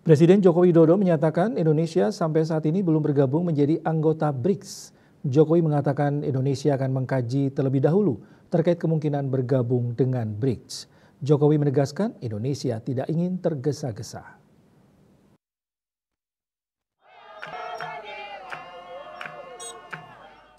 Presiden Joko Widodo menyatakan Indonesia sampai saat ini belum bergabung menjadi anggota BRICS. Jokowi mengatakan Indonesia akan mengkaji terlebih dahulu terkait kemungkinan bergabung dengan BRICS. Jokowi menegaskan Indonesia tidak ingin tergesa-gesa.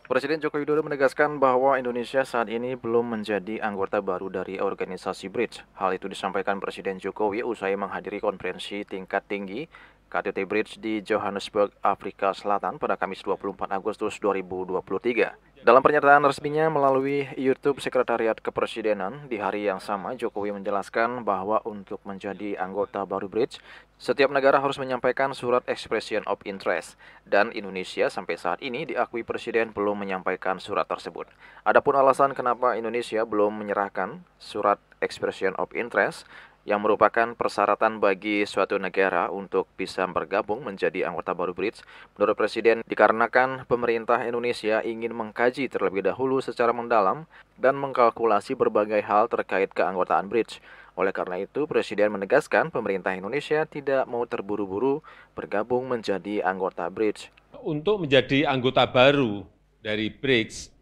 Presiden Joko Widodo menegaskan bahwa Indonesia saat ini belum menjadi anggota baru dari organisasi BRICS. Hal itu disampaikan Presiden Jokowi usai menghadiri konferensi tingkat tinggi KTT BRICS di Johannesburg, Afrika Selatan pada Kamis 24 Agustus 2023. Dalam pernyataan resminya melalui YouTube Sekretariat Kepresidenan, di hari yang sama Jokowi menjelaskan bahwa untuk menjadi anggota baru BRICS, setiap negara harus menyampaikan surat expression of interest, dan Indonesia sampai saat ini diakui Presiden belum menyampaikan surat tersebut. Adapun alasan kenapa Indonesia belum menyerahkan surat expression of interest, yang merupakan persyaratan bagi suatu negara untuk bisa bergabung menjadi anggota baru BRICS, menurut Presiden dikarenakan pemerintah Indonesia ingin mengkaji terlebih dahulu secara mendalam dan mengkalkulasi berbagai hal terkait keanggotaan BRICS. Oleh karena itu, Presiden menegaskan pemerintah Indonesia tidak mau terburu-buru bergabung menjadi anggota BRICS. Untuk menjadi anggota baru dari BRICS,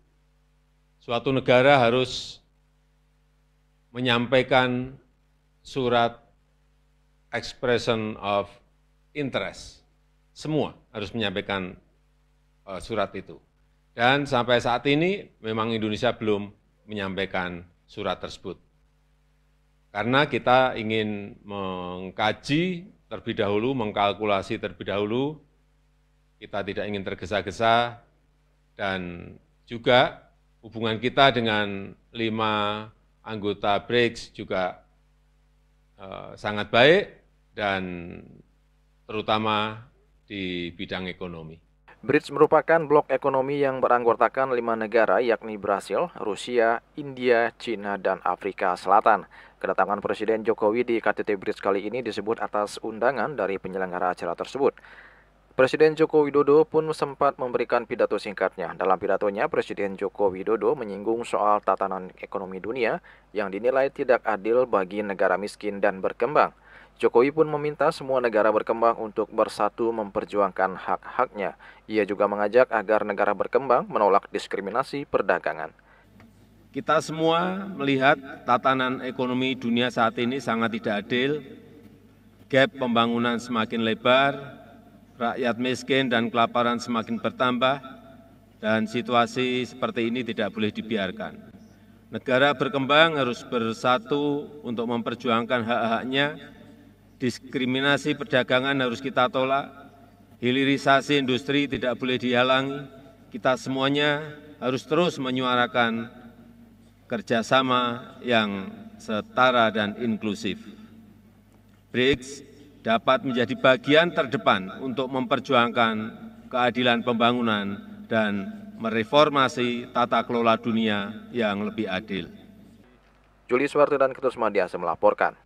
suatu negara harus menyampaikan surat expression of interest. Semua harus menyampaikan surat itu. Dan sampai saat ini memang Indonesia belum menyampaikan surat tersebut. Karena kita ingin mengkaji terlebih dahulu, mengkalkulasi terlebih dahulu, kita tidak ingin tergesa-gesa, dan juga hubungan kita dengan 5 anggota BRICS juga sangat baik, dan terutama di bidang ekonomi. BRICS merupakan blok ekonomi yang beranggotakan 5 negara yakni Brasil, Rusia, India, China, dan Afrika Selatan. Kedatangan Presiden Jokowi di KTT BRICS kali ini disebut atas undangan dari penyelenggara acara tersebut. Presiden Joko Widodo pun sempat memberikan pidato singkatnya. Dalam pidatonya, Presiden Joko Widodo menyinggung soal tatanan ekonomi dunia yang dinilai tidak adil bagi negara miskin dan berkembang. Jokowi pun meminta semua negara berkembang untuk bersatu memperjuangkan hak-haknya. Ia juga mengajak agar negara berkembang menolak diskriminasi perdagangan. Kita semua melihat tatanan ekonomi dunia saat ini sangat tidak adil, gap pembangunan semakin lebar, rakyat miskin dan kelaparan semakin bertambah, dan situasi seperti ini tidak boleh dibiarkan. Negara berkembang harus bersatu untuk memperjuangkan hak-haknya, diskriminasi perdagangan harus kita tolak, hilirisasi industri tidak boleh dihalangi, kita semuanya harus terus menyuarakan kerjasama yang setara dan inklusif. BRICS dapat menjadi bagian terdepan untuk memperjuangkan keadilan pembangunan dan mereformasi tata kelola dunia yang lebih adil. Juli Suwarto dan Ketut Madiasa melaporkan.